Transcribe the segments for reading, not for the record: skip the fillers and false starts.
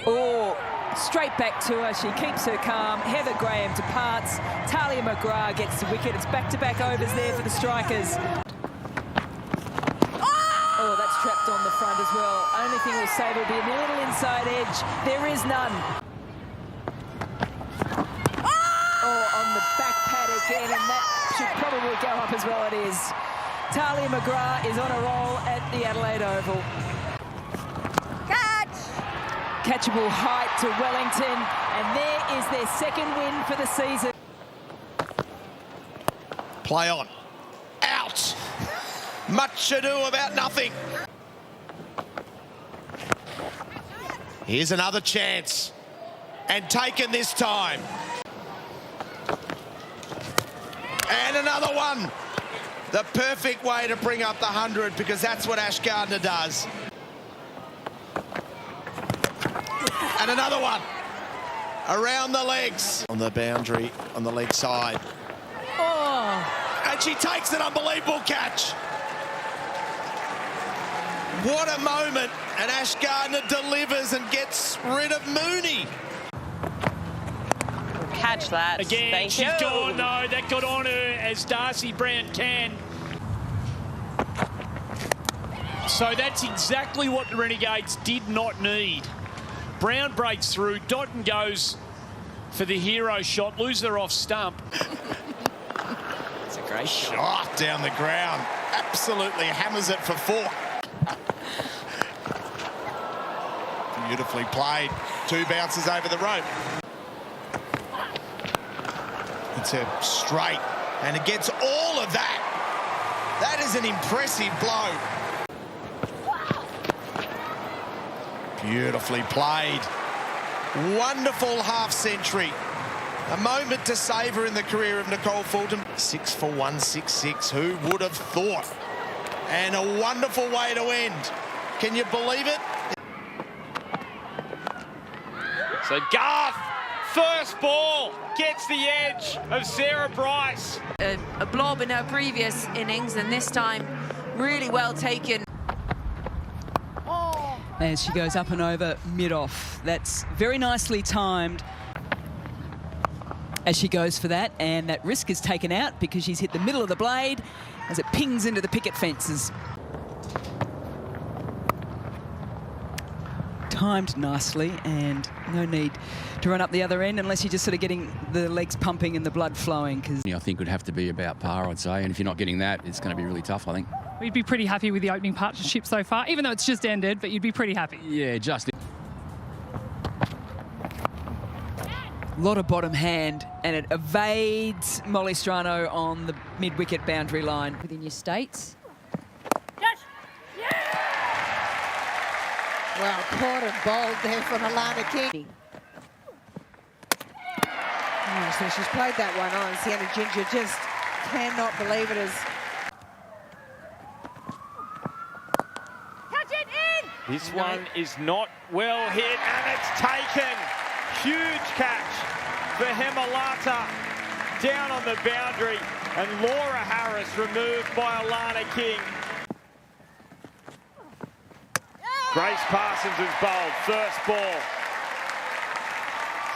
Oh, straight back to her. She keeps her calm. Heather Graham departs. Talia McGrath gets the wicket. It's back-to-back overs there for the strikers. Oh, that's trapped on the front as well. Only thing we'll say will be a little inside edge. There is none. Oh, on the back pad again, and that should probably go up as well. It is. Talia McGrath is on a roll at the Adelaide Oval. Catchable height to Wellington, and there is their second win for the season. Play on. Out. Much ado about nothing. Here's another chance. And taken this time. And another one. The perfect way to bring up the 100, because that's what Ash Gardner does. And another one. Around the legs. On the boundary, on the leg side. Oh. And she takes an unbelievable catch. What a moment. And Ash Gardner delivers and gets rid of Mooney. Catch that. Again, she's gone though. That got on her, as Darcy Brown can. So that's exactly what the Renegades did not need. Brown breaks through. Dotton goes for the hero shot. Lose her off stump. It's a great shot down the ground. Absolutely hammers it for 4. Beautifully played. 2 bounces over the rope. It's a straight, and it gets all of that. That is an impressive blow. Beautifully played. Wonderful half-century. A moment to savour in the career of Nicole Fulton. 6 for 166. Who would have thought? And a wonderful way to end. Can you believe it? So Garth, first ball, gets the edge of Sarah Bryce. A blob in her previous innings, and this time really well taken. As she goes up and over mid-off. That's very nicely timed as she goes for that, and that risk is taken out because she's hit the middle of the blade as it pings into the picket fences. Timed nicely, and no need to run up the other end unless you're just sort of getting the legs pumping and the blood flowing. Because I think would have to be about par, I'd say, and if you're not getting that, it's going to be really tough, I think. We'd be pretty happy with the opening partnership so far, even though it's just ended, but you'd be pretty happy. Yeah, just. a lot of bottom hand, and it evades Molly Strano on the mid-wicket boundary line. Within your states. Well, caught and bowled there from Alana King. Oh, so she's played that one on. Sienna Ginger just cannot believe it as... Catch it in! This one is not well hit, and it's taken. Huge catch for Hemalata down on the boundary, and Laura Harris removed by Alana King. Grace Parsons is bowled, first ball.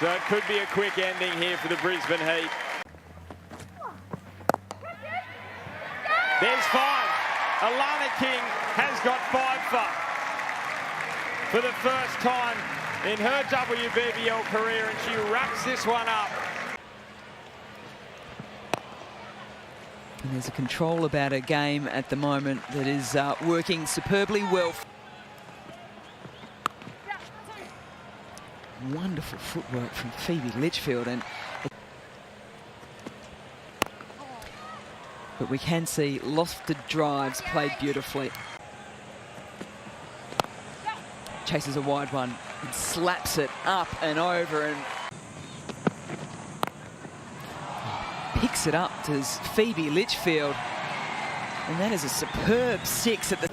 So it could be a quick ending here for the Brisbane Heat. There's 5. Alana King has got 5 for the first time in her WBBL career, and she wraps this one up. And there's a control about her game at the moment that is working superbly well. Wonderful footwork from Phoebe Litchfield, but we can see lofted drives played beautifully. Chases a wide one and slaps it up and over and picks it up to Phoebe Litchfield, and that is a superb 6 at the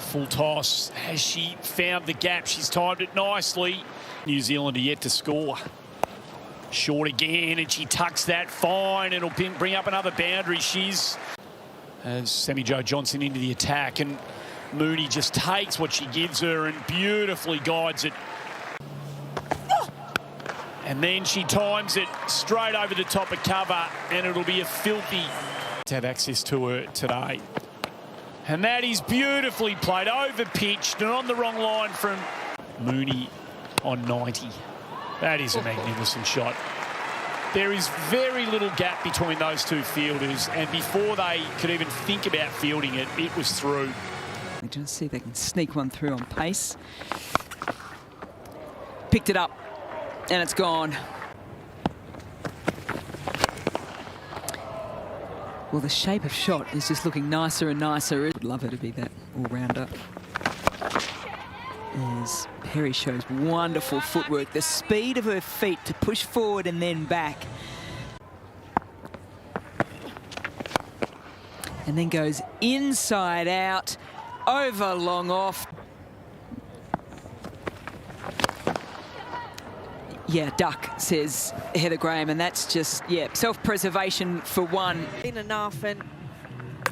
Full toss. Has she found the gap? She's timed it nicely. New Zealand are yet to score. Short again, and she tucks that fine. It'll bring up another boundary. She's as Sammy Jo Johnson into the attack, and Mooney just takes what she gives her and beautifully guides it. And then she times it straight over the top of cover, and it'll be a filthy to have access to her today. And that is beautifully played, over-pitched and on the wrong line from Mooney on 90. That is a magnificent shot. There is very little gap between those two fielders, and before they could even think about fielding it, it was through. Just see if they can sneak one through on pace. Picked it up, and it's gone. Well, the shape of shot is just looking nicer and nicer. Would love her to be that all-rounder. As Perry shows wonderful footwork, the speed of her feet to push forward and then back. And then goes inside out, over long off. Yeah, duck, says Heather Graham, and that's just, yeah, self-preservation for one. Been enough, and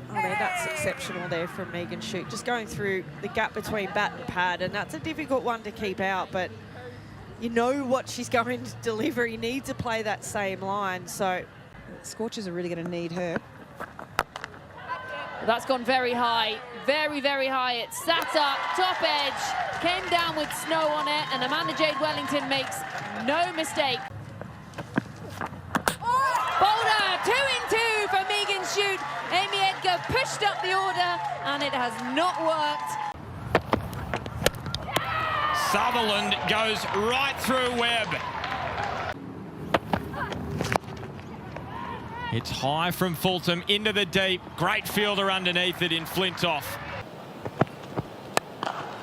I mean, that's exceptional there from Megan Shute. Just going through the gap between bat and pad, and that's a difficult one to keep out, but you know what she's going to deliver. You need to play that same line, so Scorchers are really going to need her. That's gone very high, very, very high. It sat up, top edge, came down with snow on it, and Amanda Jade Wellington makes no mistake. Boulder, 2 in 2 for Megan Shute. Amy Edgar pushed up the order, and it has not worked. Sutherland goes right through Webb. It's high from Fulton into the deep. Great fielder underneath it in Flintoff.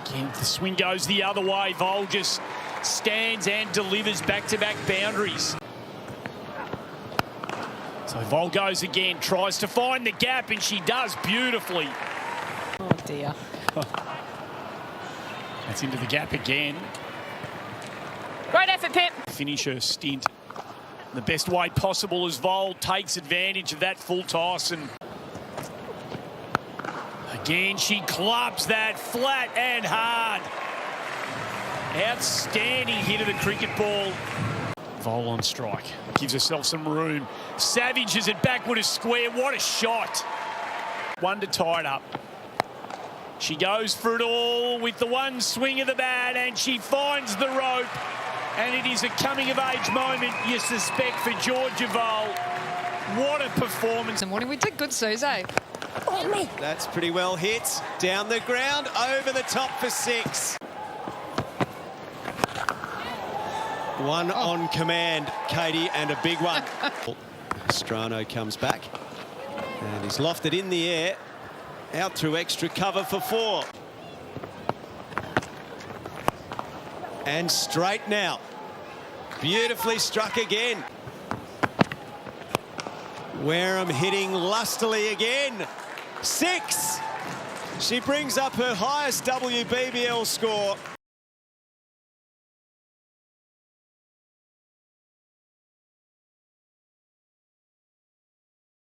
Again, the swing goes the other way. Vol just stands and delivers back-to-back boundaries. So Vol goes again, tries to find the gap, and she does beautifully. Oh, dear. That's into the gap again. Great effort, Pip. Finish her stint the best way possible as Vol takes advantage of that full toss, and again she clubs that flat and hard. Outstanding hit of the cricket ball. Vol on strike, gives herself some room. Savage is it backward of square. What a shot. One to tie it up. She goes for it all with the one swing of the bat, and she finds the rope. And it is a coming-of-age moment, you suspect, for Georgia Vol. What a performance. And what did we do? Good, Suze. That's pretty well hit. Down the ground, over the top for 6. One on command, Katie, and a big one. Strano comes back. And he's lofted in the air. Out through extra cover for 4. And straight now. Beautifully struck again. Wareham hitting lustily again. 6. She brings up her highest WBBL score.